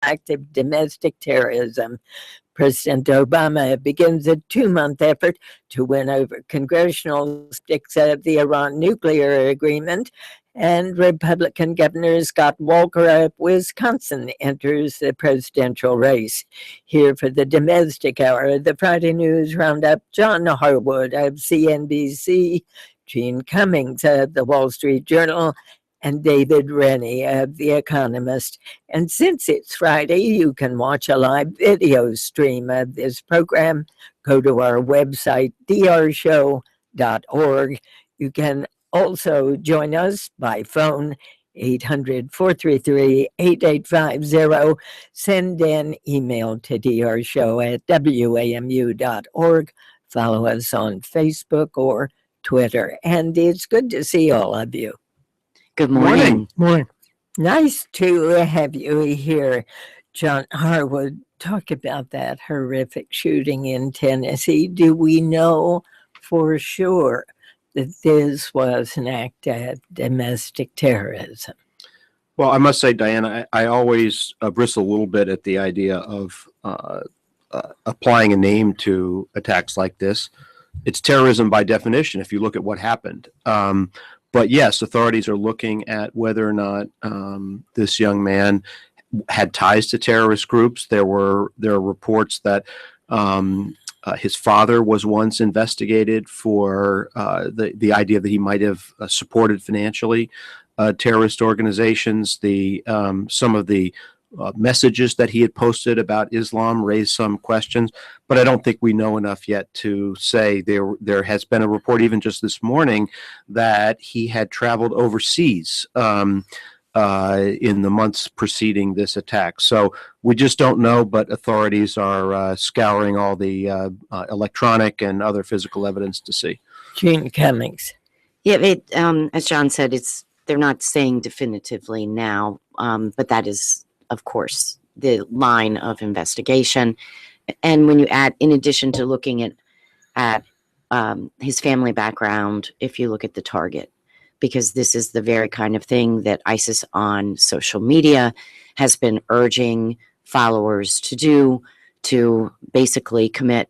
active domestic terrorism. President Obama begins a 2-month effort to win over congressional sticks of the Iran nuclear agreement. And Republican Governor Scott Walker of Wisconsin enters the presidential race. Here for the domestic hour, the Friday News Roundup, John Harwood of CNBC, Gene Cummings of the Wall Street Journal, and David Rennie of The Economist. And since it's Friday, you can watch a live video stream of this program. Go to our website, drshow.org. You can also join us by phone, 800-433-8850. Send an email to drshow@wamu.org. Follow us on Facebook or Twitter. And it's good to see all of you. Good morning. Morning. Nice to have you here, John Harwood. Talk about that horrific shooting in Tennessee. Do we know for sure that this was an act of domestic terrorism? Well, I must say, Diane, I always bristle a little bit at the idea of applying a name to attacks like this. It's terrorism by definition if you look at what happened. But yes, authorities are looking at whether or not this young man had ties to terrorist groups. There are reports that his father was once investigated for the idea that he might have supported financially terrorist organizations. Some of the messages that he had posted about Islam raised some questions, but I don't think we know enough yet to say there has been a report even just this morning that he had traveled overseas in the months preceding this attack. So we just don't know, but authorities are scouring all the electronic and other physical evidence to see. Gene Cummings. Yeah, as John said, they're not saying definitively now, but that is, of course, the line of investigation. And when you add, in addition to looking at his family background, if you look at the target, because this is the very kind of thing that ISIS on social media has been urging followers to do, to basically commit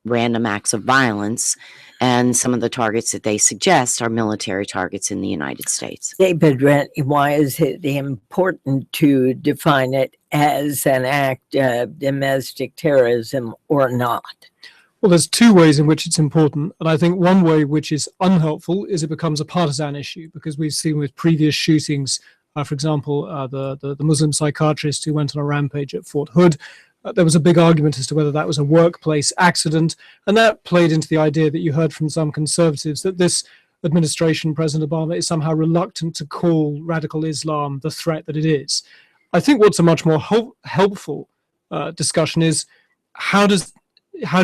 random acts of violence. And some of the targets that they suggest are military targets in the United States. David Rennie, why is it important to define it as an act of domestic terrorism or not? Well, there's two ways in which it's important. And I think one way which is unhelpful is it becomes a partisan issue, because we've seen with previous shootings, for example, the Muslim psychiatrist who went on a rampage at Fort Hood, there was a big argument as to whether that was a workplace accident, and that played into the idea that you heard from some conservatives that this administration, President Obama, is somehow reluctant to call radical Islam the threat that it is. I think what's a much more helpful discussion is how do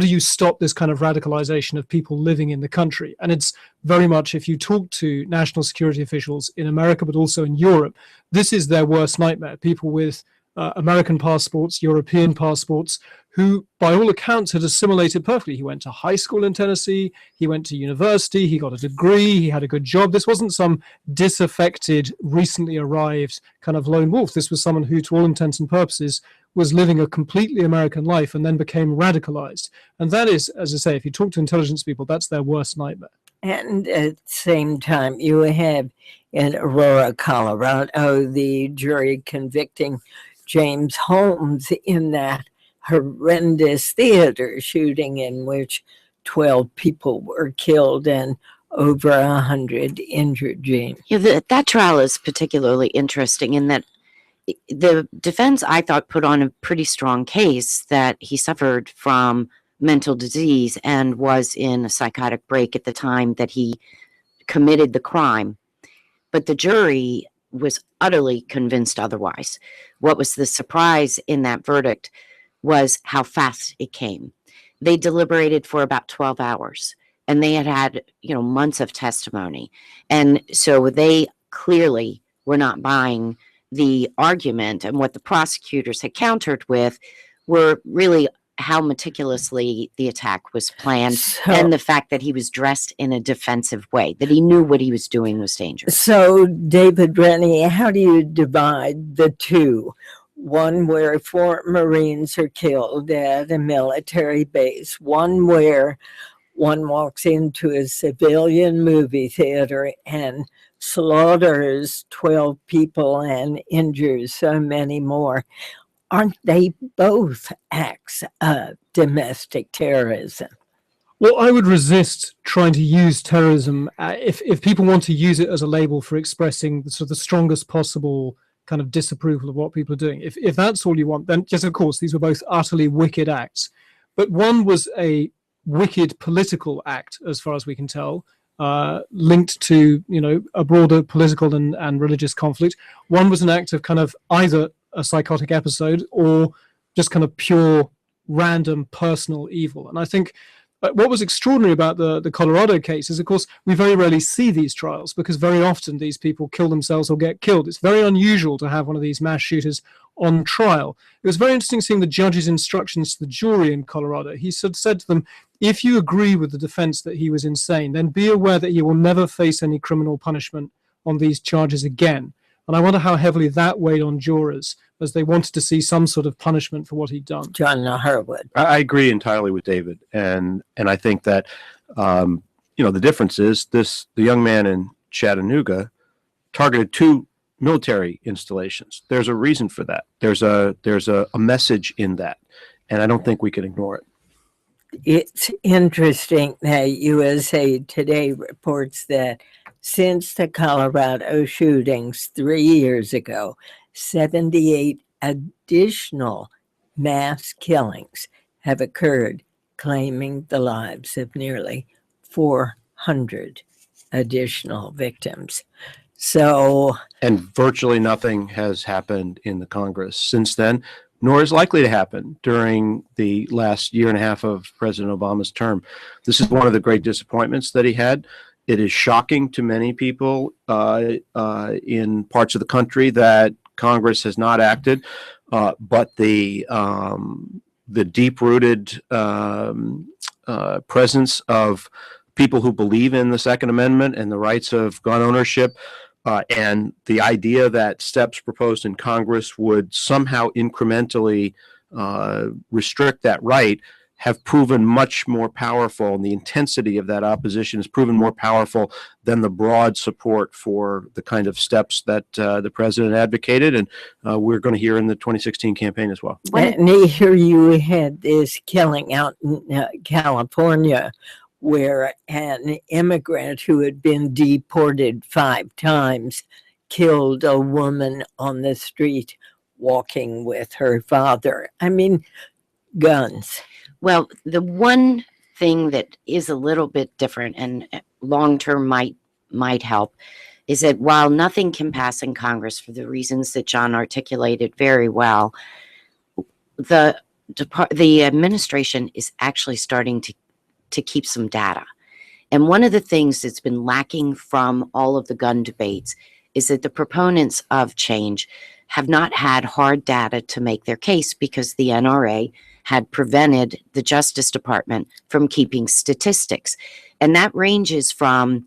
you stop this kind of radicalization of people living in the country? And it's very much, if you talk to national security officials in America, but also in Europe, this is their worst nightmare. People with American passports, European passports, who by all accounts had assimilated perfectly. He went to high school in Tennessee, he went to university, he got a degree, he had a good job. This wasn't some disaffected, recently arrived kind of lone wolf. This was someone who, to all intents and purposes, was living a completely American life and then became radicalized. And that is, as I say, if you talk to intelligence people, that's their worst nightmare. And at the same time, you have in Aurora, Colorado, the jury convicting James Holmes in that horrendous theater shooting in which 12 people were killed and over 100 injured. Gene. Yeah, that trial is particularly interesting in that the defense, I thought, put on a pretty strong case that he suffered from mental disease and was in a psychotic break at the time that he committed the crime. But the jury was utterly convinced otherwise. What was the surprise in that verdict was how fast it came. They deliberated for about 12 hours, and they had months of testimony. And so they clearly were not buying the argument, and what the prosecutors had countered with were really how meticulously the attack was planned, and the fact that he was dressed in a defensive way, that he knew what he was doing was dangerous. So, David Rennie, how do you divide the two? one where 4 Marines are killed at a military base, one where one walks into a civilian movie theater and slaughters 12 people and injures so many more. Aren't they both acts of domestic terrorism? Well, I would resist trying to use terrorism if people want to use it as a label for expressing the, sort of the strongest possible kind of disapproval of what people are doing. If that's all you want, then yes, of course, these were both utterly wicked acts. But one was a wicked political act, as far as we can tell, linked to, you know, a broader political and religious conflict. One was an act of kind of either a psychotic episode or just kind of pure random personal evil. And I think what was extraordinary about the Colorado case is, of course, we very rarely see these trials because very often these people kill themselves or get killed. It's very unusual to have one of these mass shooters on trial. It was very interesting seeing the judge's instructions to the jury in Colorado. He said to them, if you agree with the defense that he was insane, then be aware that he will never face any criminal punishment on these charges again. And I wonder how heavily that weighed on jurors as they wanted to see some sort of punishment for what he'd done. John Harwood. I agree entirely with David, and I think that you know, the difference is the young man in Chattanooga targeted 2 military installations. There's a reason for that. There's a message in that, and I don't think we can ignore it. It's interesting that USA Today reports that since the Colorado shootings 3 years ago, 78 additional mass killings have occurred, claiming the lives of nearly 400 additional victims. So, And virtually nothing has happened in the Congress since then, nor is likely to happen during the last year and a half of President Obama's term. This is one of the great disappointments that he had. It is shocking to many people in parts of the country that Congress has not acted, but the deep-rooted presence of people who believe in the Second Amendment and the rights of gun ownership, and the idea that steps proposed in Congress would somehow incrementally restrict that right have proven much more powerful, and the intensity of that opposition has proven more powerful than the broad support for the kind of steps that the president advocated, and we're going to hear in the 2016 campaign as well. and here you had this killing out in California, where an immigrant who had been deported 5 times killed a woman on the street walking with her father. I mean, guns. Well, the one thing that is a little bit different and long-term might help is that while nothing can pass in Congress for the reasons that John articulated very well, the administration is actually starting to keep some data. And one of the things that's been lacking from all of the gun debates is that the proponents of change have not had hard data to make their case because the NRA had prevented the Justice Department from keeping statistics. And that ranges from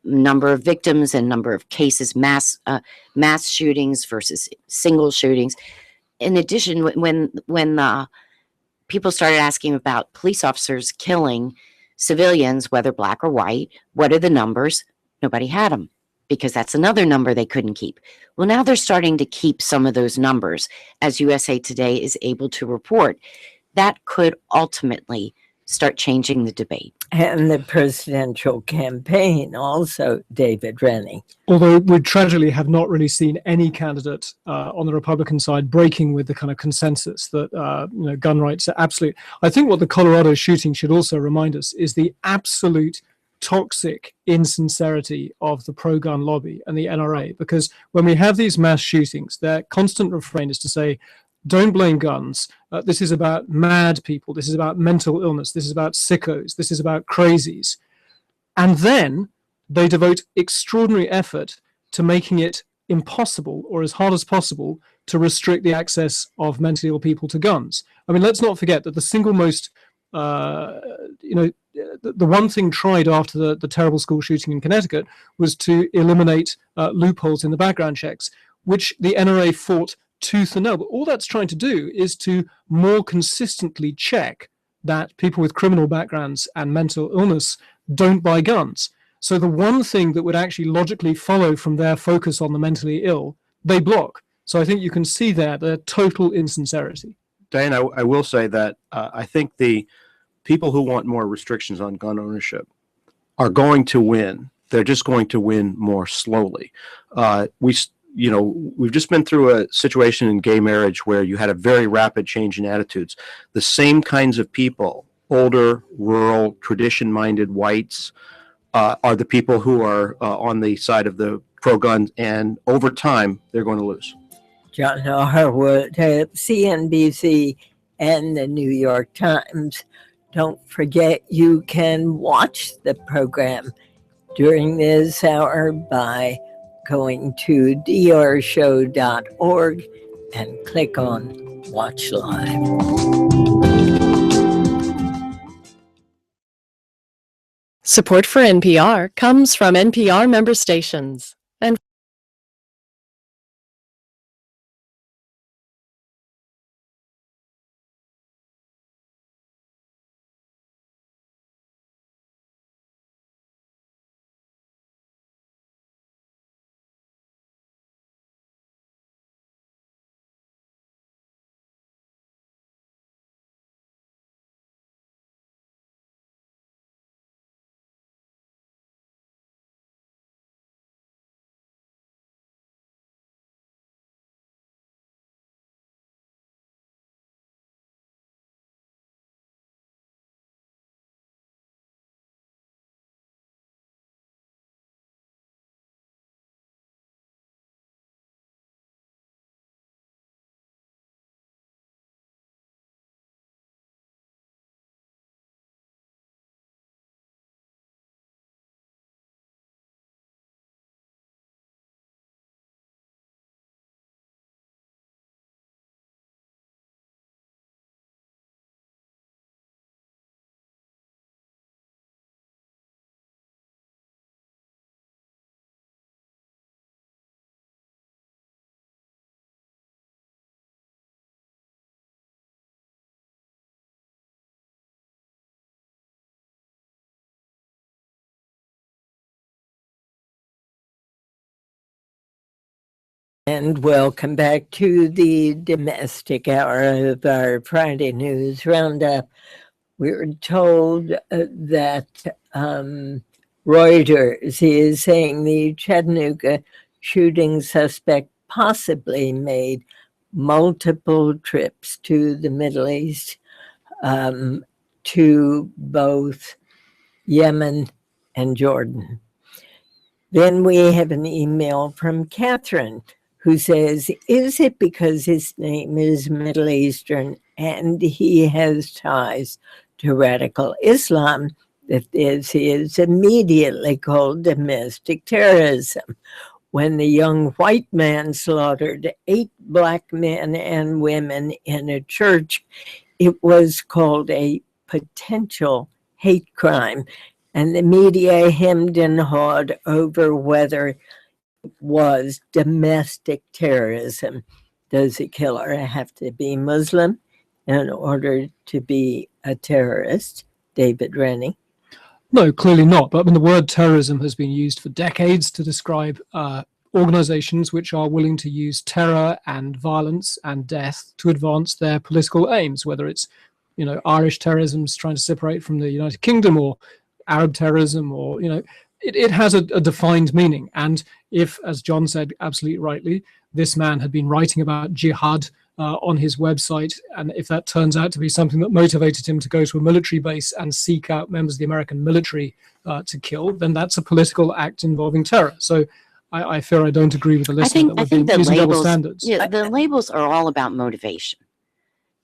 number of victims and number of cases, mass shootings versus single shootings. In addition, when people started asking about police officers killing civilians, whether black or white, what are the numbers? Nobody had them because that's another number they couldn't keep. Well, now they're starting to keep some of those numbers, as USA Today is able to report. That could ultimately start changing the debate. And the presidential campaign also, David Rennie. Although we tragically have not really seen any candidate on the Republican side breaking with the kind of consensus that gun rights are absolute. I think what the Colorado shooting should also remind us is the absolute toxic insincerity of the pro-gun lobby and the NRA. Because when we have these mass shootings, their constant refrain is to say, don't blame guns. This is about mad people. This is about mental illness. This is about sickos. This is about crazies. And then they devote extraordinary effort to making it impossible or as hard as possible to restrict the access of mentally ill people to guns. I mean, let's not forget that the single most, the one thing tried after the terrible school shooting in Connecticut was to eliminate loopholes in the background checks, which the NRA fought tooth and nail. But all that's trying to do is to more consistently check that people with criminal backgrounds and mental illness don't buy guns. So the one thing that would actually logically follow from their focus on the mentally ill, they block. So I think you can see there the total insincerity. Diane, I will say that I think the people who want more restrictions on gun ownership are going to win. They're just going to win more slowly. We've just been through a situation in gay marriage where you had a very rapid change in attitudes. The same kinds of people, older, rural, tradition-minded whites, are the people who are on the side of the pro-gun, and over time, they're going to lose. John Harwood, CNBC and the New York Times. Don't forget you can watch the program during this hour by going to drshow.org and click on Watch Live. Support for NPR comes from NPR member stations. And welcome back to the domestic hour of our Friday News Roundup. We were told that Reuters is saying the Chattanooga shooting suspect possibly made multiple trips to the Middle East, to both Yemen and Jordan. Then we have an email from Catherine who says, is it because his name is Middle Eastern and he has ties to radical Islam that this is immediately called domestic terrorism? When the young white man slaughtered 8 black men and women in a church, it was called a potential hate crime, and the media hemmed and hawed over whether was domestic terrorism. Does a killer have to be Muslim in order to be a terrorist? David Rennie. No, clearly not. But I mean, the word terrorism has been used for decades to describe organizations which are willing to use terror and violence and death to advance their political aims, whether it's, Irish terrorism trying to separate from the United Kingdom, or Arab terrorism, or, it has a defined meaning. And if, as John said absolutely rightly, this man had been writing about jihad on his website, and if that turns out to be something that motivated him to go to a military base and seek out members of the American military to kill, then that's a political act involving terror. So I fear I don't agree with the listener that we've been using double standards. Yeah, the labels are all about motivation.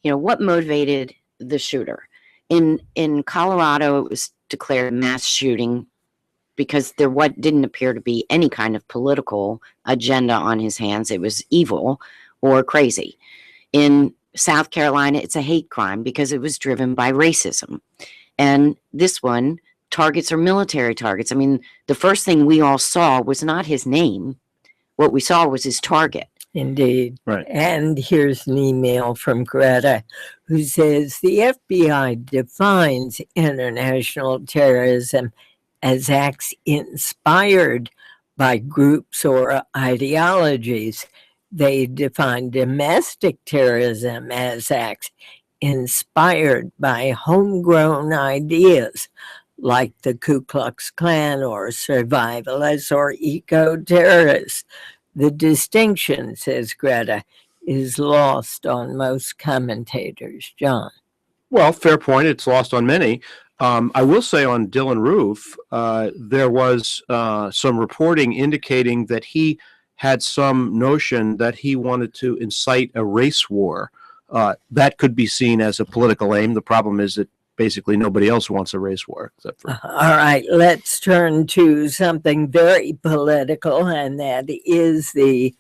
What motivated the shooter? In Colorado, it was declared a mass shooting because there didn't appear to be any kind of political agenda on his hands. It was evil or crazy. In South Carolina, it's a hate crime because it was driven by racism. And this one, targets are military targets. I mean, the first thing we all saw was not his name. What we saw was his target. Indeed. Right. And here's an email from Greta who says the FBI defines international terrorism as acts inspired by groups or ideologies. They define domestic terrorism as acts inspired by homegrown ideas like the Ku Klux Klan or survivalists or eco-terrorists. The distinction, says Greta, is lost on most commentators. John. Well, fair point. It's lost on many. I will say on Dylan Roof, there was some reporting indicating that he had some notion that he wanted to incite a race war. That could be seen as a political aim. The problem is that basically nobody else wants a race war except for. All right, let's turn to something very political, and that is the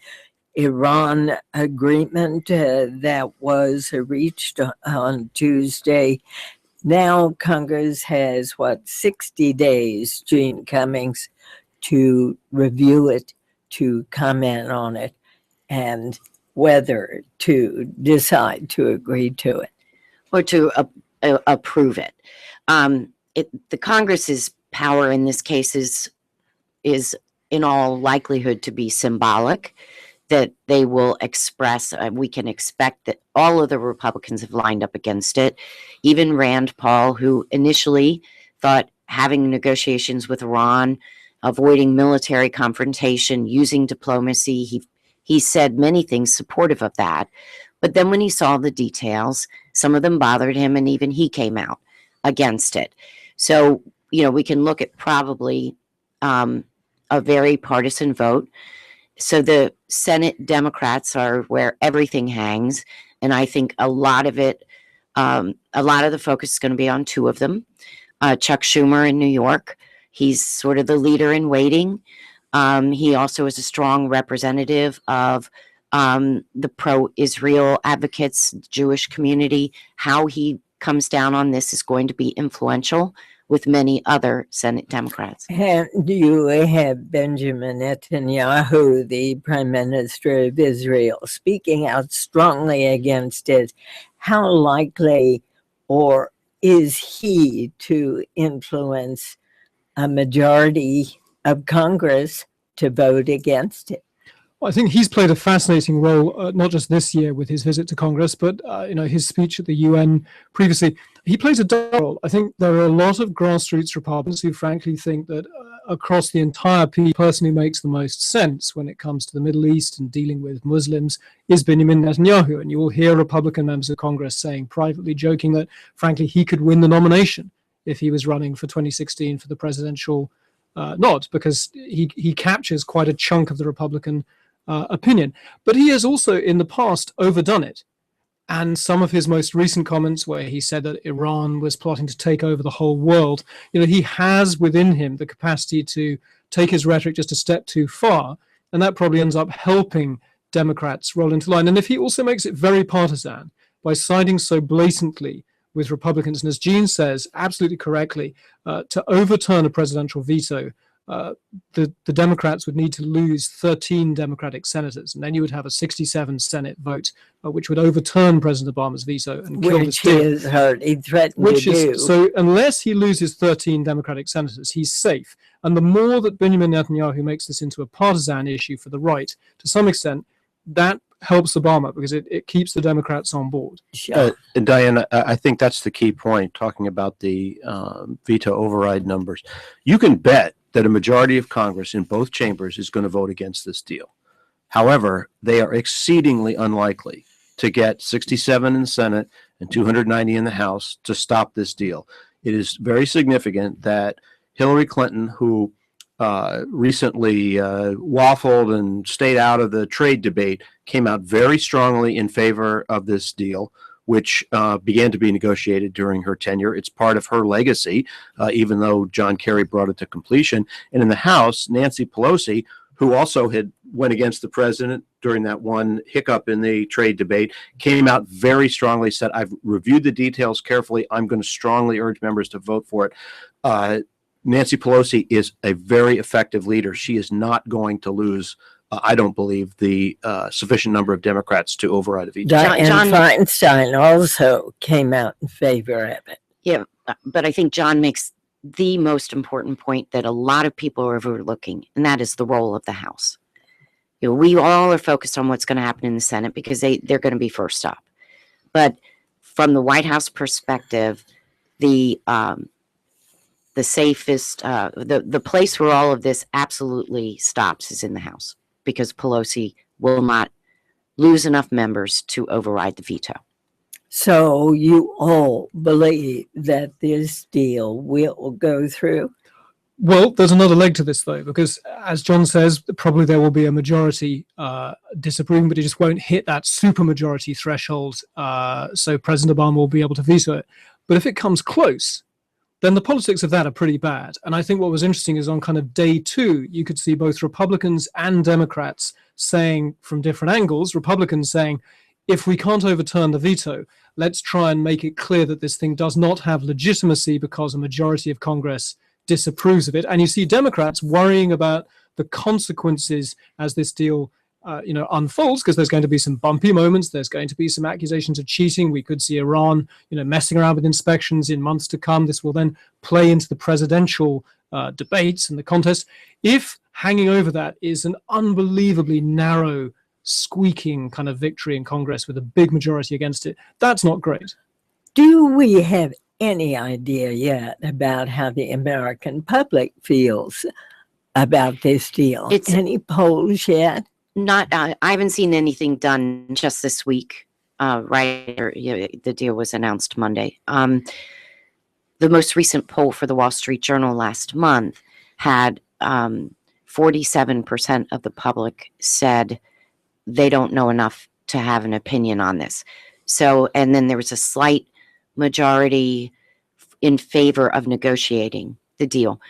Iran agreement that was reached on Tuesday. Now Congress has, 60 days, Gene Cummings, to review it, to comment on it, and whether to decide to agree to it. Or to approve it. The Congress's power in this case is in all likelihood to be symbolic, that they will express, we can expect that all of the Republicans have lined up against it. Even Rand Paul, who initially thought having negotiations with Iran, avoiding military confrontation, using diplomacy, he said many things supportive of that. But then when he saw the details, some of them bothered him, and even he came out against it. So, we can look at probably a very partisan vote. So the Senate Democrats are where everything hangs. And I think a lot of the focus is going to be on two of them. Chuck Schumer in New York. He's sort of the leader in waiting. He also is a strong representative of the pro-Israel advocates, Jewish community. How he comes down on this is going to be influential with many other Senate Democrats. And you have Benjamin Netanyahu, the Prime Minister of Israel, speaking out strongly against it. How likely or is he to influence a majority of Congress to vote against it? I think he's played a fascinating role, not just this year with his visit to Congress, but his speech at the UN previously. He plays a double role. I think there are a lot of grassroots Republicans who frankly think that across the entire piece, personally makes the most sense when it comes to the Middle East and dealing with Muslims is Benjamin Netanyahu. And you will hear Republican members of Congress saying privately, joking that frankly he could win the nomination if he was running for 2016 for the presidential nod, because he captures quite a chunk of the Republican opinion. But he has also in the past overdone it. And some of his most recent comments where he said that Iran was plotting to take over the whole world, he has within him the capacity to take his rhetoric just a step too far. And that probably ends up helping Democrats roll into line. And if he also makes it very partisan by siding so blatantly with Republicans, and as Gene says, absolutely correctly, to overturn a presidential veto, the Democrats would need to lose 13 Democratic senators, and then you would have a 67 Senate vote, which would overturn President Obama's veto and kill this deal. Which he has already threatened to do. So unless he loses 13 Democratic senators, he's safe. And the more that Benjamin Netanyahu makes this into a partisan issue for the right, to some extent, that helps Obama because it keeps the Democrats on board. And Diane, I think that's the key point, talking about the veto override numbers. You can bet that a majority of Congress in both chambers is going to vote against this deal. However, they are exceedingly unlikely to get 67 in the Senate and 290 in the House to stop this deal. It is very significant that Hillary Clinton, who recently waffled and stayed out of the trade debate, came out very strongly in favor of this deal, which began to be negotiated during her tenure. It's part of her legacy, even though John Kerry brought it to completion. And in the House, Nancy Pelosi, who also had went against the president during that one hiccup in the trade debate, came out very strongly, said, I've reviewed the details carefully. I'm going to strongly urge members to vote for it. Nancy Pelosi is a very effective leader. She is not going to lose I don't believe, the sufficient number of Democrats to override a veto. Diane John- Feinstein also came out in favor of it. Yeah, but I think John makes the most important point that a lot of people are overlooking, and that is the role of the House. You know, we all are focused on what's going to happen in the Senate because they're going to be first up. But from the White House perspective, the safest, the place where all of this absolutely stops is in the House, because Pelosi will not lose enough members to override the veto. So you all believe that this deal will go through? Well, there's another leg to this, though, because as John says, probably there will be a majority disapproving, but it just won't hit that supermajority threshold. So President Obama will be able to veto it. But if it comes close, then the politics of that are pretty bad. And I think what was interesting is on kind of day two, you could see both Republicans and Democrats saying from different angles, Republicans saying, if we can't overturn the veto, let's try and make it clear that this thing does not have legitimacy because a majority of Congress disapproves of it. And you see Democrats worrying about the consequences as this deal unfolds, because there's going to be some bumpy moments. There's going to be some accusations of cheating. We could see Iran, messing around with inspections in months to come. This will then play into the presidential debates and the contest. If hanging over that is an unbelievably narrow, squeaking kind of victory in Congress with a big majority against it, that's not great. Do we have any idea yet about how the American public feels about this deal? Any polls yet? Not, I haven't seen anything done just this week, right? The deal was announced Monday. The most recent poll for the Wall Street Journal last month had 47% of the public said they don't know enough to have an opinion on this. So, and then there was a slight majority in favor of negotiating the deal.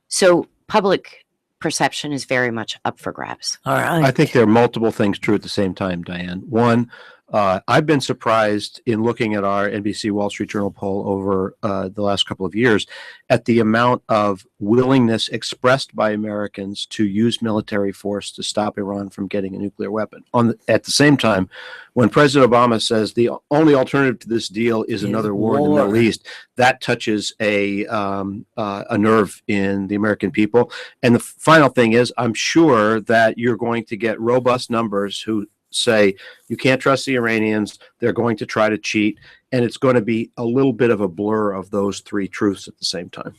So public perception is very much up for grabs. All right. I think there are multiple things true at the same time, Diane. One, I've been surprised in looking at our NBC Wall Street Journal poll over the last couple of years at the amount of willingness expressed by Americans to use military force to stop Iran from getting a nuclear weapon. At the same time, when President Obama says the only alternative to this deal is another war in the Middle East, that touches a nerve in the American people. And the final thing is, I'm sure that you're going to get robust numbers who say you can't trust the Iranians, they're going to try to cheat, and it's going to be a little bit of a blur of those three truths at the same time.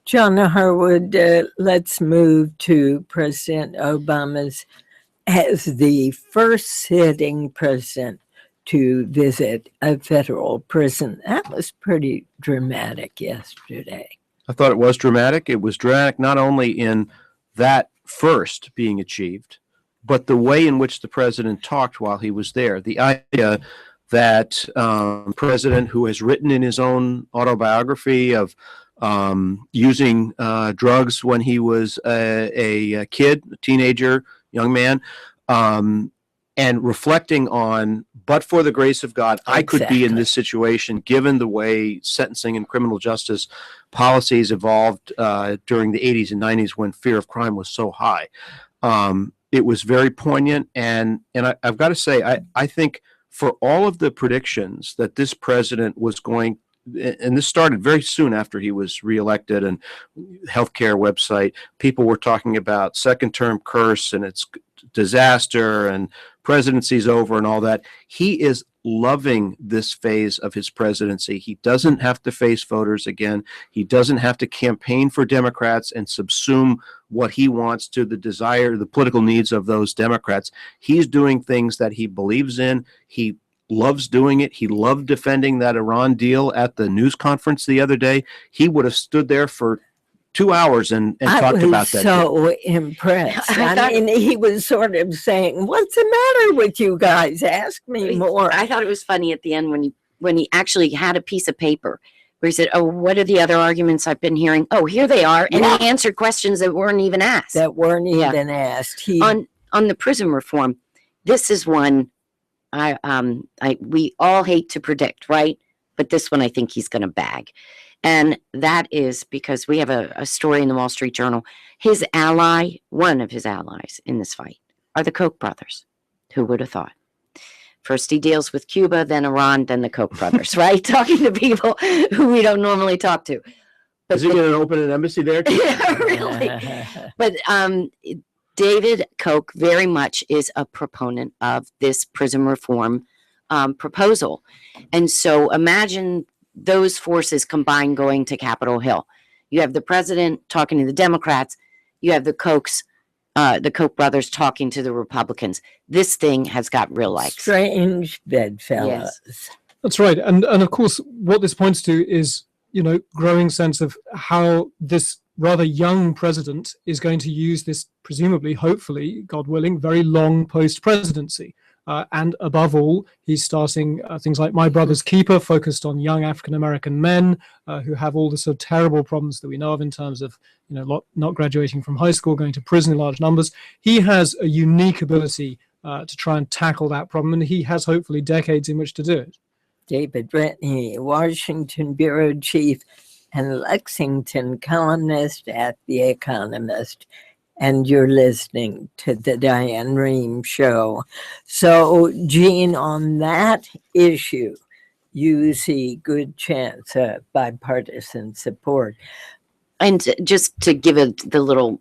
John Harwood, let's move to President Obama's as the first sitting president to visit a federal prison. That was pretty dramatic yesterday. I thought it was dramatic. It was dramatic not only in that first being achieved, but the way in which the president talked while he was there. The idea that president who has written in his own autobiography of using drugs when he was a kid, a teenager, young man, and reflecting on, but for the grace of God, I could be in this situation given the way sentencing and criminal justice policies evolved during the 80s and 90s when fear of crime was so high. It was very poignant, and I've got to say, I think for all of the predictions that this president was going, and this started very soon after he was reelected, and healthcare website, people were talking about second-term curse and its disaster and presidency's over and all that. He is loving this phase of his presidency. He doesn't have to face voters again. He doesn't have to campaign for Democrats and subsume what he wants to the political needs of those Democrats. He's doing things that he believes in. He loves doing it. He loved defending that Iran deal at the news conference the other day. He would have stood there for 2 hours and talked about that. I was so impressed. I mean, he was sort of saying, "What's the matter with you guys? Ask me more." I thought it was funny at the end when he actually had a piece of paper where he said, "Oh, what are the other arguments I've been hearing? Oh, here they are," and he answered questions that weren't even asked. Asked. On the prison reform, this is one we all hate to predict, right? But this one I think he's going to bag. And that is because we have a story in the Wall Street Journal. His ally, one of his allies in this fight, are the Koch brothers. Who would have thought? First he deals with Cuba, then Iran, then the Koch brothers, right? Talking to people who we don't normally talk to. But Is he going to open an embassy there? yeah, really. But David Koch very much is a proponent of this prison reform proposal. And so imagine those forces combined going to Capitol Hill. You have the president talking to the Democrats. You have the Koch brothers talking to the Republicans. This thing has got real legs. Strange bedfellows. Yes. That's right. And of course, what this points to is, growing sense of how this rather young president is going to use this, presumably, hopefully, God willing, very long post-presidency. And above all, he's starting things like My Brother's Keeper, focused on young African-American men who have all the sort of terrible problems that we know of in terms of, not graduating from high school, going to prison in large numbers. He has a unique ability to try and tackle that problem, and he has hopefully decades in which to do it. David Brittany, Washington bureau chief and Lexington columnist at The Economist. And you're listening to the Diane Rehm Show. So, Jean, on that issue, you see good chance of bipartisan support. And just to give the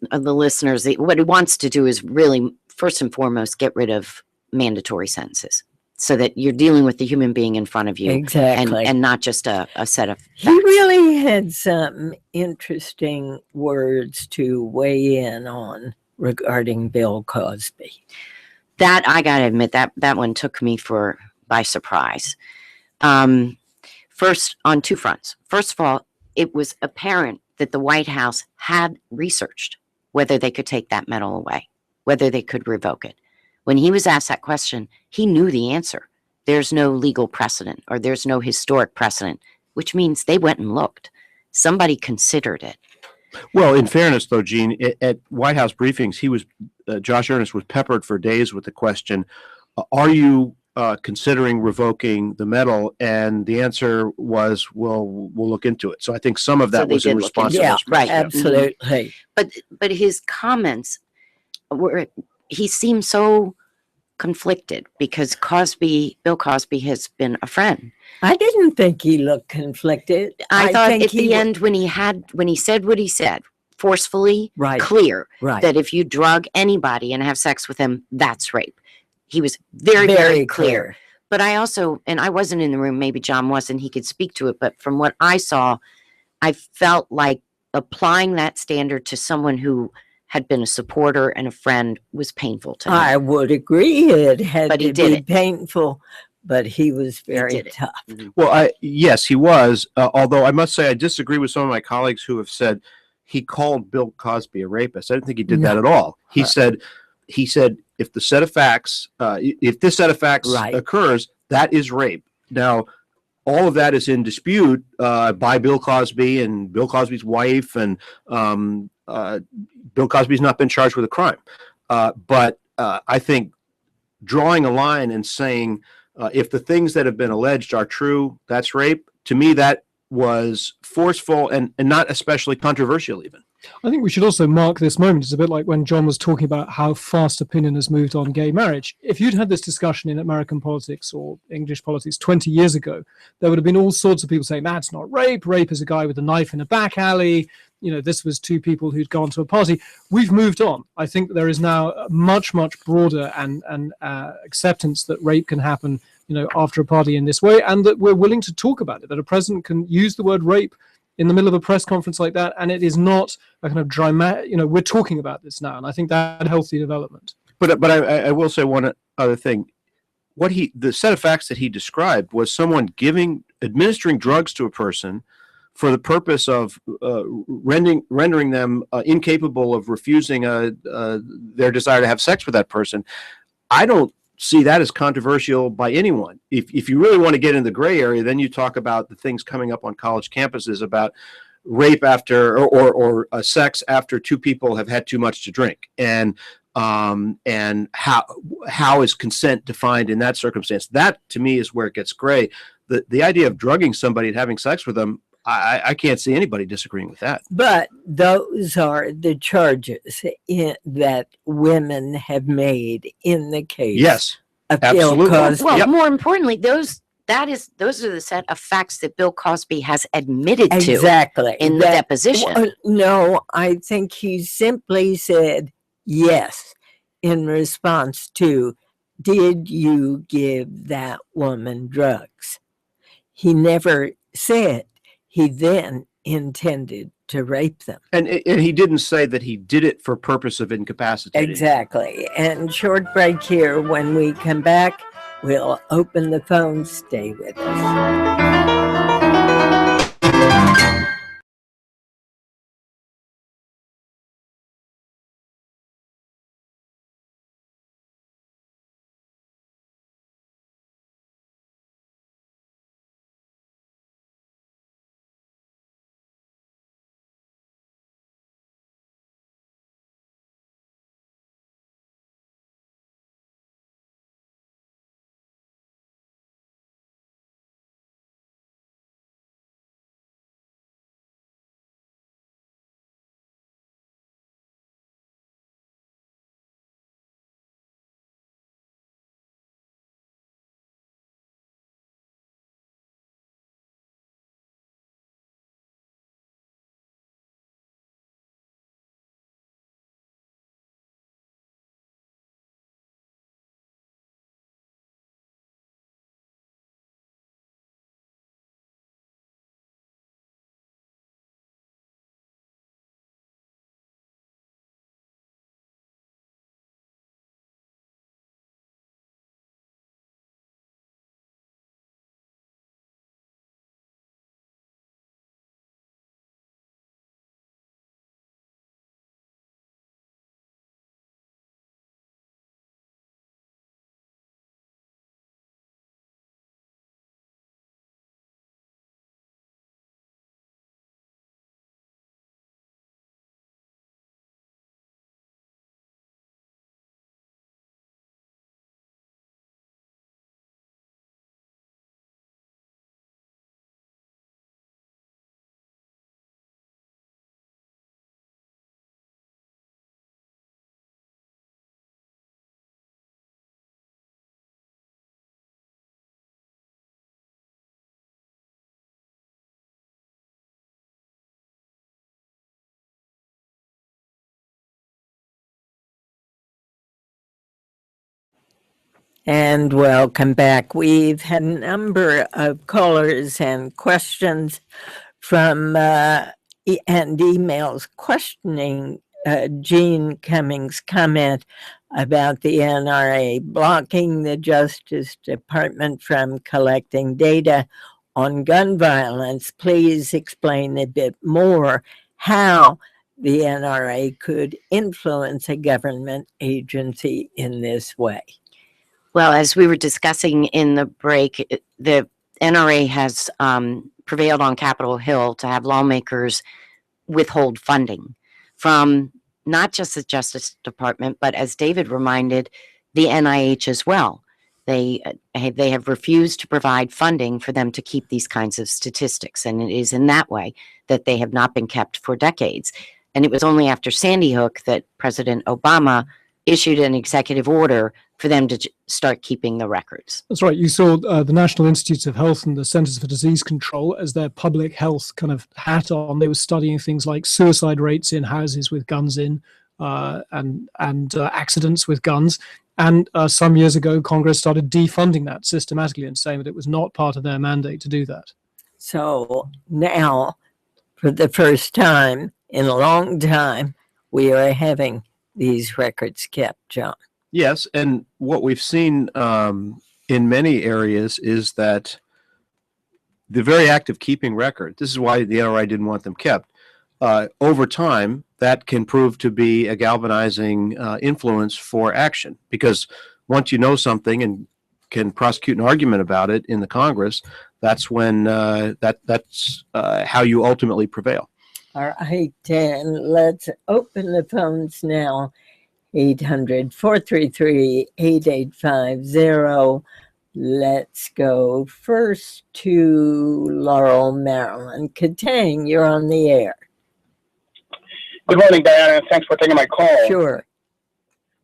listeners, what he wants to do is really, first and foremost, get rid of mandatory sentences so that you're dealing with the human being in front of you. Exactly. And not just a set of facts. He really had some interesting words to weigh in on regarding Bill Cosby. That, I got to admit, that one took me by surprise. First, on two fronts. First of all, it was apparent that the White House had researched whether they could take that medal away, whether they could revoke it. When he was asked that question, he knew the answer. There's no legal precedent, or there's no historic precedent, which means they went and looked. Somebody considered it. Well, in fairness, though, Gene, at White House briefings, Josh Earnest was peppered for days with the question, are you considering revoking the medal? And the answer was, well, we'll look into it. So I think some of that was in response to Yeah, those right. questions. Absolutely. But his comments he seemed so conflicted because Bill Cosby has been a friend. I didn't think he looked conflicted. I thought think at the end when he said what he said, forcefully, right, clear, right, that if you drug anybody and have sex with them, that's rape. He was very, very clear. But I also, and I wasn't in the room, maybe John wasn't, he could speak to it, but from what I saw, I felt like applying that standard to someone who had been a supporter and a friend was painful to him. I would agree. It had But he to did be it. painful, but he was very did it. tough. Well, yes, he was. Although I must say, I disagree with some of my colleagues who have said he called Bill Cosby a rapist. I didn't think he did that at all. He said, if this set of facts Right. occurs, that is rape. Now, all of that is in dispute by Bill Cosby and Bill Cosby's wife, and Bill Cosby's not been charged with a crime. But I think drawing a line and saying, if the things that have been alleged are true, that's rape. To me, that was forceful and not especially controversial even. I think we should also mark this moment. It's a bit like when John was talking about how fast opinion has moved on gay marriage. If you'd had this discussion in American politics or English politics 20 years ago, there would have been all sorts of people saying, that's not rape. Rape is a guy with a knife in a back alley. This was two people who'd gone to a party. We've moved on. I think there is now a much, much broader and acceptance that rape can happen, after a party in this way, and that we're willing to talk about it, that a president can use the word rape in the middle of a press conference like that, and it is not a kind of dramatic, we're talking about this now, and I think that's a healthy development. But I will say one other thing. The set of facts that he described was someone administering drugs to a person for the purpose of rendering them incapable of refusing their desire to have sex with that person. I don't see that as controversial by anyone. If you really want to get in the gray area, then you talk about the things coming up on college campuses about rape after or sex after two people have had too much to drink, and how is consent defined in that circumstance. That to me is where it gets gray. The idea of drugging somebody and having sex with them, I can't see anybody disagreeing with that. But those are the charges that women have made in the case Yes, of Bill absolutely. Cosby. Well, Yep. more importantly, those are the set of facts that Bill Cosby has admitted to Exactly. in the deposition. No, I think he simply said yes in response to, did you give that woman drugs? He never said he then intended to rape them. And he didn't say that he did it for purpose of incapacitating. Exactly. And short break here. When we come back, we'll open the phone. Stay with us. And welcome back. We've had a number of callers and questions from and emails questioning Gene Cummings' comment about the NRA blocking the Justice Department from collecting data on gun violence. Please explain a bit more how the NRA could influence a government agency in this way. Well, as we were discussing in the break, the NRA has prevailed on Capitol Hill to have lawmakers withhold funding from not just the Justice Department, but as David reminded, the NIH as well. They have refused to provide funding for them to keep these kinds of statistics, and it is in that way that they have not been kept for decades. And it was only after Sandy Hook that President Obama issued an executive order for them to start keeping the records. That's right. You saw the National Institutes of Health and the Centers for Disease Control as their public health kind of hat on. They were studying things like suicide rates in houses with guns in and accidents with guns. And some years ago, Congress started defunding that systematically and saying that it was not part of their mandate to do that. So now, for the first time in a long time, we are having these records kept, John. Yes, and what we've seen in many areas is that the very act of keeping record, this is why the NRA didn't want them kept, over time, that can prove to be a galvanizing influence for action. Because once you know something and can prosecute an argument about it in the Congress, that's when that's how you ultimately prevail. All right, and let's open the phones now. 800-433-8850. Let's go first to Laurel, Maryland. Katang, you're on the air. Good morning, Diane, and thanks for taking my call. Sure.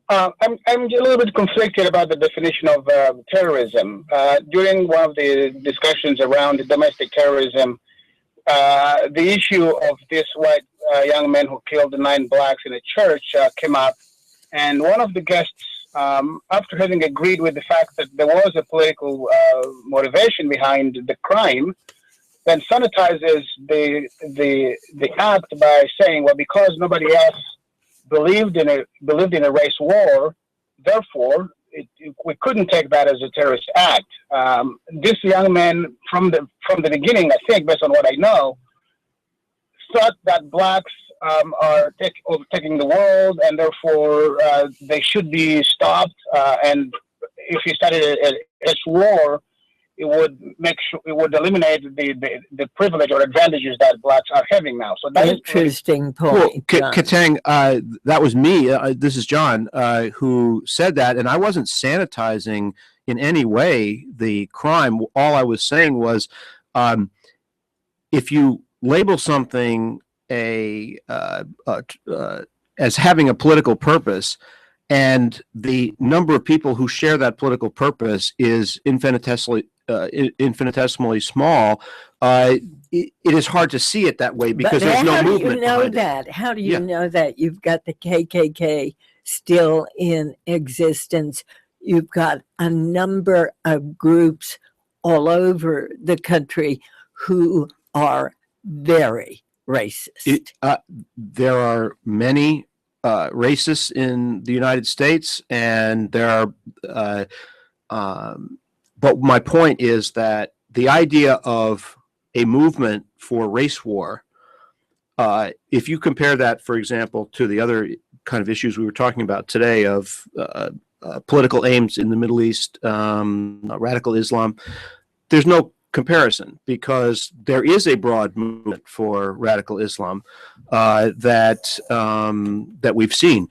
I'm a little bit conflicted about the definition of terrorism. During one of the discussions around domestic terrorism, the issue of this white young man who killed 9 blacks in a church came up, and one of the guests, after having agreed with the fact that there was a political motivation behind the crime, then sanitizes the act by saying, well, because nobody else believed in a race war, therefore we couldn't take that as a terrorist act. This young man, from the beginning, I think, based on what I know, thought that blacks are overtaking the world, and therefore they should be stopped. And if he started a war, it would eliminate the privilege or advantages that blacks are having now. So that interesting point. Well, Katang, that was me. This is John who said that, and I wasn't sanitizing in any way the crime. All I was saying was, if you label something as having a political purpose, and the number of people who share that political purpose is infinitesimally small, it is hard to see it that way because there's no movement. How do you know that? How do you know that? You've got the KKK still in existence. You've got a number of groups all over the country who are very racist. There are many racists in the United States, and there are but my point is that the idea of a movement for race war, if you compare that, for example, to the other kind of issues we were talking about today of political aims in the Middle East, radical Islam, there's no comparison because there is a broad movement for radical Islam that we've seen.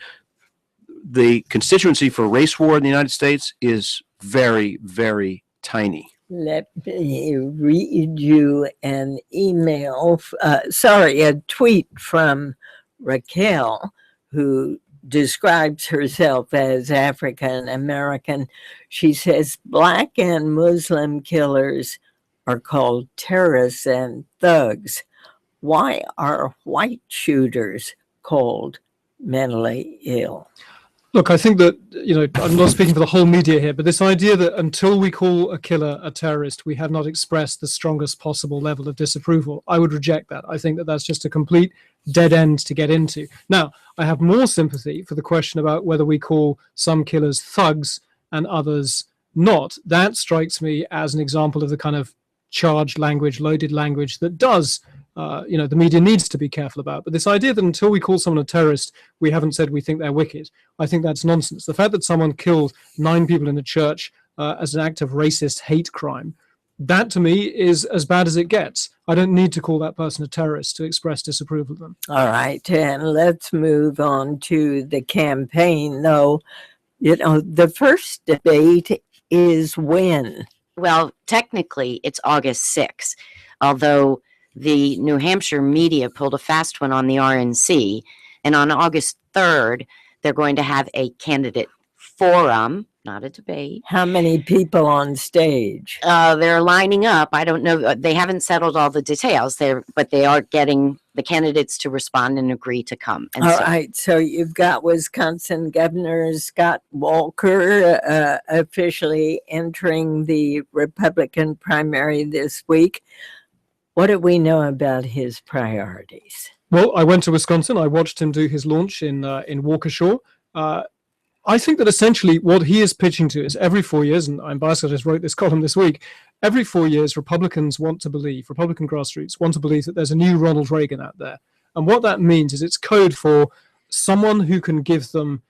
The constituency for race war in the United States is very, very tiny. Let me read you an email, a tweet from Raquel, who describes herself as African American. She says, Black and Muslim killers are called terrorists and thugs. Why are white shooters called mentally ill? Look, I think that, I'm not speaking for the whole media here, but this idea that until we call a killer a terrorist, we have not expressed the strongest possible level of disapproval, I would reject that. I think that that's just a complete dead end to get into. Now, I have more sympathy for the question about whether we call some killers thugs and others not. That strikes me as an example of the kind of charged language, loaded language that does the media needs to be careful about. But this idea that until we call someone a terrorist, we haven't said we think they're wicked, I think that's nonsense. The fact that someone killed 9 people in a church as an act of racist hate crime, that to me is as bad as it gets. I don't need to call that person a terrorist to express disapproval of them. All right, and let's move on to the campaign, though. The first debate is when? Well, technically, it's August 6th, although the New Hampshire media pulled a fast one on the RNC, and on August 3rd, they're going to have a candidate forum, not a debate. How many people on stage? They're lining up. I don't know. They haven't settled all the details there, but they are getting the candidates to respond and agree to come. And all right. So you've got Wisconsin Governor Scott Walker officially entering the Republican primary this week. What do we know about his priorities? Well, I went to Wisconsin. I watched him do his launch in Waukesha. I think that essentially what he is pitching to is every 4 years, and Ambassador just wrote this column this week, every 4 years Republican grassroots want to believe that there's a new Ronald Reagan out there. And what that means is it's code for someone who can give them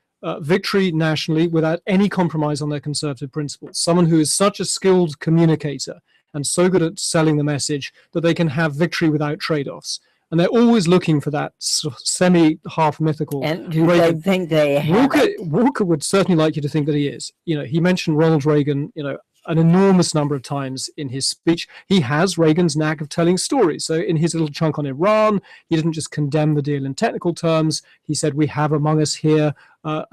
victory nationally without any compromise on their conservative principles. Someone who is such a skilled communicator and so good at selling the message that they can have victory without trade-offs. And they're always looking for that sort of semi-half mythical. And do they think they have Walker would certainly like you to think that he is. He mentioned Ronald Reagan. an enormous number of times in his speech. He has Reagan's knack of telling stories. So in his little chunk on Iran, he didn't just condemn the deal in technical terms. He said, we have among us here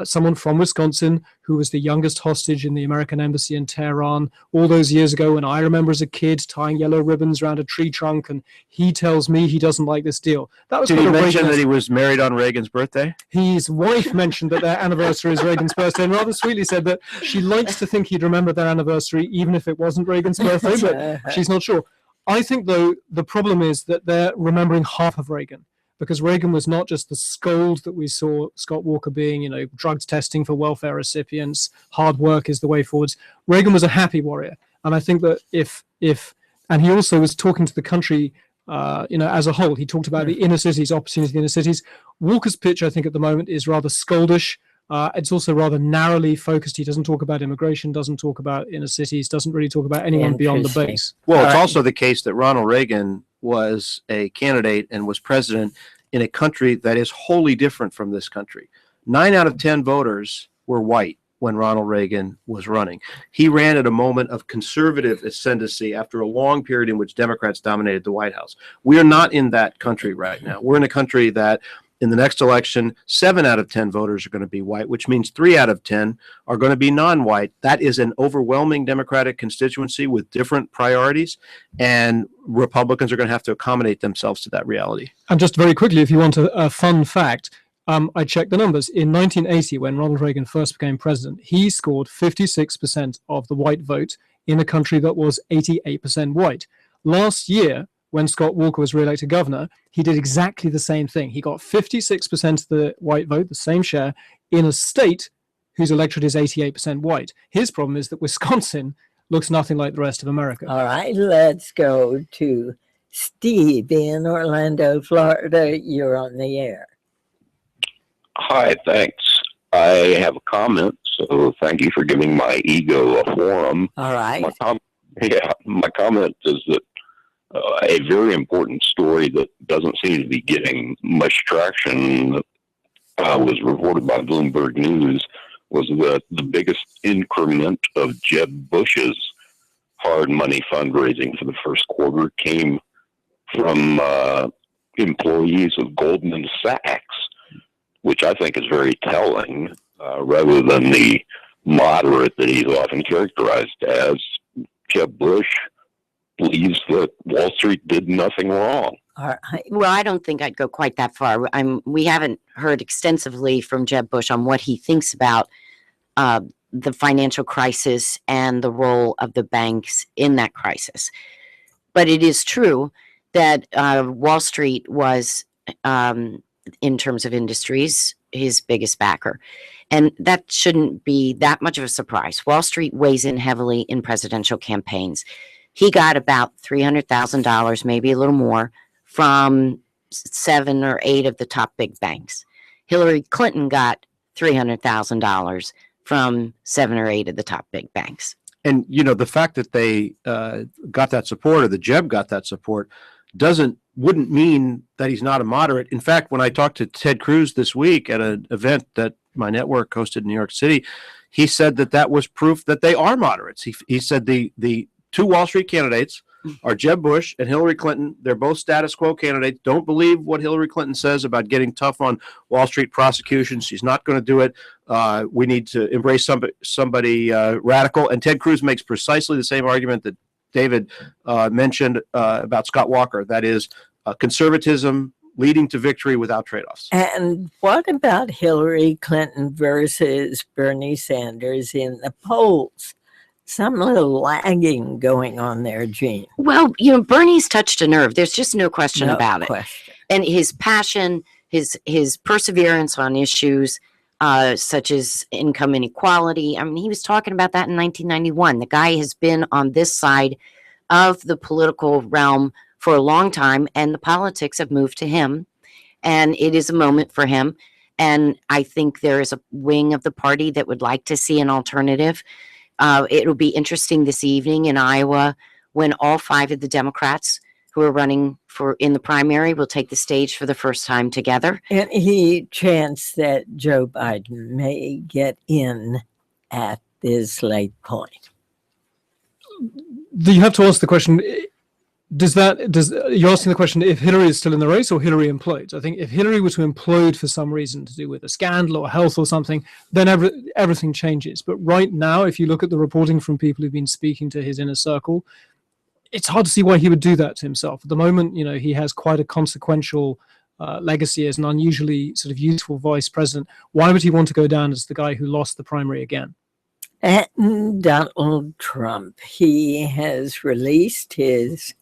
someone from Wisconsin who was the youngest hostage in the American embassy in Tehran all those years ago. And I remember as a kid tying yellow ribbons around a tree trunk, and he tells me he doesn't like this deal. That was Did he kind of mention Reagan- that he was married on Reagan's birthday? His wife mentioned that their anniversary is Reagan's birthday, and rather sweetly said that she likes to think he'd remember their anniversary even if it wasn't Reagan's birthday, but she's not sure. I think, though, the problem is that they're remembering half of Reagan, because Reagan was not just the scold that we saw Scott Walker being, drugs testing for welfare recipients, hard work is the way forwards. Reagan was a happy warrior. And I think that and he also was talking to the country, as a whole. He talked about the inner cities, opportunity in the inner cities. Walker's pitch, I think, at the moment is rather scoldish. It's also rather narrowly focused. He doesn't talk about immigration, doesn't talk about inner cities, doesn't really talk about anyone beyond the base. Well, it's also the case that Ronald Reagan was a candidate and was president in a country that is wholly different from this country. 9 out of 10 voters were white when Ronald Reagan was running. He ran at a moment of conservative ascendancy after a long period in which Democrats dominated the White House. We are not in that country right now. We're in a country that in the next election, 7 out of 10 voters are going to be white, which means 3 out of 10 are going to be non-white. That is an overwhelming Democratic constituency with different priorities, and Republicans are going to have to accommodate themselves to that reality. And just very quickly, if you want a fun fact, I checked the numbers. In 1980, when Ronald Reagan first became president, he scored 56% of the white vote in a country that was 88% white. Last year, when Scott Walker was re-elected governor, he did exactly the same thing. He got 56% of the white vote, the same share, in a state whose electorate is 88% white. His problem is that Wisconsin looks nothing like the rest of America. All right, let's go to Steve in Orlando, Florida. You're on the air. Hi, thanks. I have a comment, so thank you for giving my ego a forum. All right. My comment is that a very important story that doesn't seem to be getting much traction was reported by Bloomberg News was that the biggest increment of Jeb Bush's hard money fundraising for the first quarter came from employees of Goldman Sachs, which I think is very telling, rather than the moderate that he's often characterized as. Jeb Bush believes that Wall Street did nothing wrong. All right. Well, I don't think I'd go quite that far. We haven't heard extensively from Jeb Bush on what he thinks about the financial crisis and the role of the banks in that crisis. But it is true that Wall Street was, in terms of industries, his biggest backer. And that shouldn't be that much of a surprise. Wall Street weighs in heavily in presidential campaigns. He got about $300,000, maybe a little more, from 7 or 8 of the top big banks. Hillary Clinton got $300,000 from 7 or 8 of the top big banks. And, the fact that they got that support, or that Jeb got that support, wouldn't mean that he's not a moderate. In fact, when I talked to Ted Cruz this week at an event that my network hosted in New York City, he said that was proof that they are moderates. He said the 2 Wall Street candidates are Jeb Bush and Hillary Clinton. They're both status quo candidates. Don't believe what Hillary Clinton says about getting tough on Wall Street prosecutions. She's not going to do it. We need to embrace somebody radical. And Ted Cruz makes precisely the same argument that David mentioned about Scott Walker. That is conservatism leading to victory without trade-offs. And what about Hillary Clinton versus Bernie Sanders in the polls? Some little lagging going on there, Gene. Well, Bernie's touched a nerve. There's just no question about it. And his passion, his perseverance on issues such as income inequality. I mean, he was talking about that in 1991. The guy has been on this side of the political realm for a long time, and the politics have moved to him. And it is a moment for him. And I think there is a wing of the party that would like to see an alternative. It'll be interesting this evening in Iowa when all 5 of the Democrats who are running in the primary will take the stage for the first time together. And he chants that Joe Biden may get in at this late point. you have to ask the question, you're asking the question if Hillary is still in the race or Hillary implodes? I think if Hillary were to implode for some reason to do with a scandal or health or something, then everything changes. But right now, if you look at the reporting from people who've been speaking to his inner circle, it's hard to see why he would do that to himself. At the moment, he has quite a consequential legacy as an unusually sort of youthful vice president. Why would he want to go down as the guy who lost the primary again? And Donald Trump, he has released his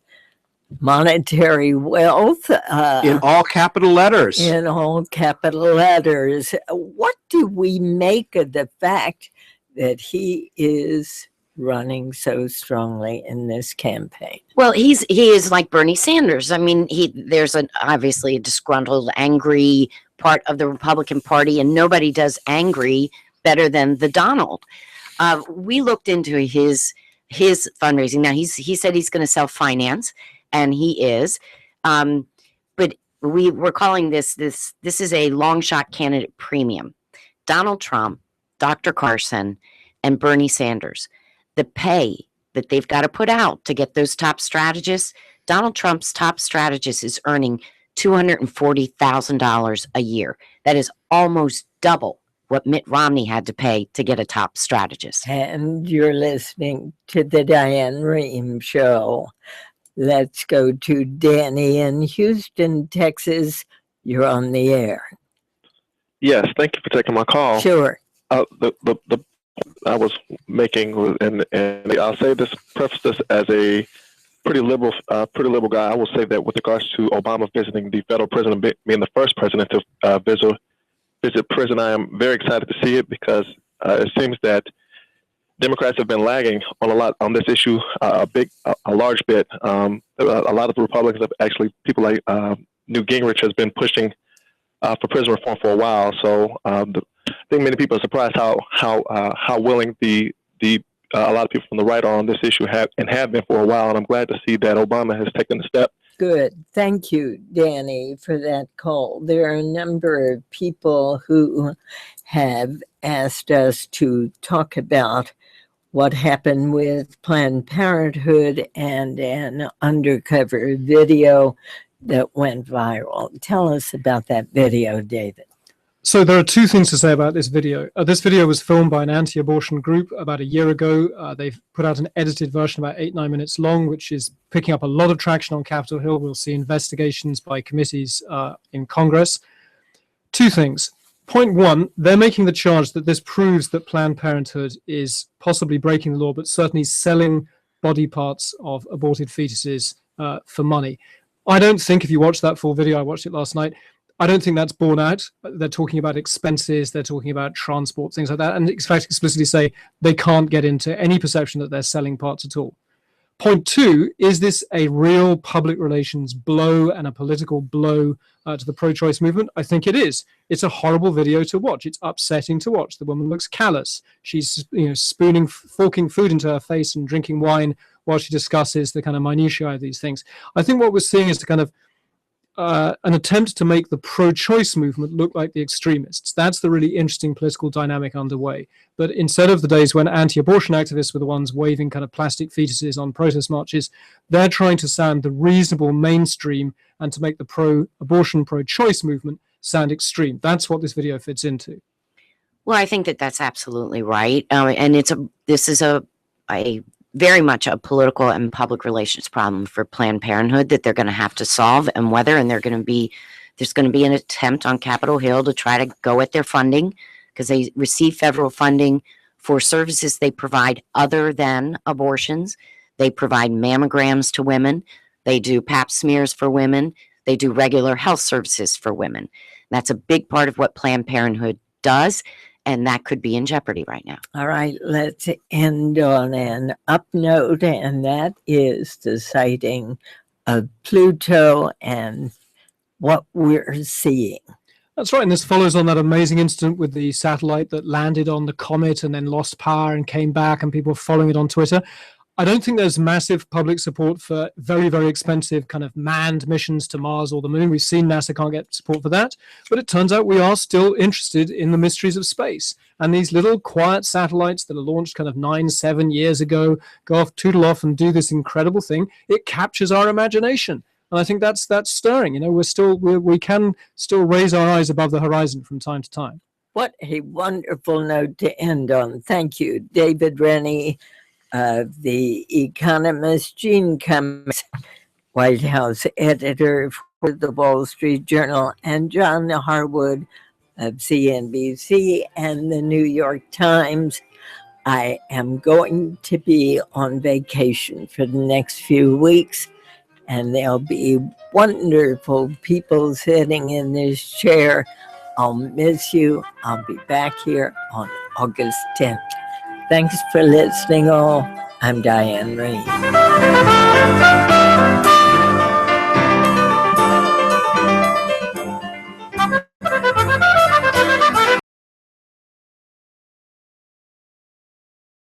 monetary wealth. In all capital letters. In all capital letters. What do we make of the fact that he is running so strongly in this campaign? Well, he is like Bernie Sanders. I mean, there's obviously a disgruntled, angry part of the Republican Party, and nobody does angry better than the Donald. We looked into his fundraising. Now, he said he's going to self-finance, and he is. But we're calling this is a long shot candidate premium. Donald Trump, Dr. Carson, and Bernie Sanders. The pay that they've got to put out to get those top strategists, Donald Trump's top strategist is earning $240,000 a year. That is almost double what Mitt Romney had to pay to get a top strategist. And you're listening to the Diane Rehm Show. Let's go to Danny in Houston, Texas. You're on the air. Yes, thank you for taking my call. Sure. The I was making, and I'll say this, preface this as a pretty liberal guy. I will say that with regards to Obama visiting the federal prison, being the first president to visit prison, I am very excited to see it because it seems that Democrats have been lagging on this issue a large bit. A lot of the Republicans have actually, people like Newt Gingrich has been pushing for prison reform for a while. So I think many people are surprised how willing a lot of people from the right are on this issue have been for a while. And I'm glad to see that Obama has taken the step. Good. Thank you, Danny, for that call. There are a number of people who have asked us to talk about what happened with Planned Parenthood and an undercover video that went viral. Tell us about that video, David. So there are two things to say about this video. This video was filmed by an anti-abortion group about a year ago. They've put out an edited version about 8-9 minutes long, which is picking up a lot of traction on Capitol Hill. We'll see investigations by committees in Congress. Two things. Point one, they're making the charge that this proves that Planned Parenthood is possibly breaking the law, but certainly selling body parts of aborted fetuses for money. I don't think, if you watch that full video, I watched it last night, I don't think that's borne out. They're talking about expenses, they're talking about transport, things like that, and in fact explicitly say they can't get into any perception that they're selling parts at all. Point two, is this a real public relations blow and a political blow to the pro-choice movement? I think it is. It's a horrible video to watch. It's upsetting to watch. The woman looks callous. She's forking food into her face and drinking wine while she discusses the kind of minutiae of these things. I think what we're seeing is the kind of an attempt to make the pro-choice movement look like the extremists. That's the really interesting political dynamic underway. But instead of the days when anti-abortion activists were the ones waving kind of plastic fetuses on protest marches, they're trying to sound the reasonable mainstream and to make the pro-abortion, pro-choice movement sound extreme. That's what this video fits into. Well, I think that that's absolutely right. And this is a very much a political and public relations problem for Planned Parenthood that they're going to have to solve, and there's going to be an attempt on Capitol Hill to try to go at their funding, because they receive federal funding for services they provide other than abortions. They provide mammograms to women. They do pap smears for women. They do regular health services for women. That's a big part of what Planned Parenthood does. And that could be in jeopardy right now. All right, let's end on an up note, and that is the sighting of Pluto and what we're seeing. That's right, and this follows on that amazing incident with the satellite that landed on the comet and then lost power and came back, and people were following it on Twitter. I don't think there's massive public support for very, very expensive kind of manned missions to Mars or the moon. We've seen NASA can't get support for that, but it turns out we are still interested in the mysteries of space. And these little quiet satellites that are launched kind of 9-7 years ago, go off, tootle off and do this incredible thing. It captures our imagination. And I think that's stirring. You know, we can still raise our eyes above the horizon from time to time. What a wonderful note to end on. Thank you, David Rennie, the Economist, Gene Cummings, White House editor for the Wall Street Journal, and John Harwood of CNBC and the New York Times. I am going to be on vacation for the next few weeks, and there'll be wonderful people sitting in this chair. I'll miss you. I'll be back here on August 10th. Thanks for listening all. I'm Diane Rain.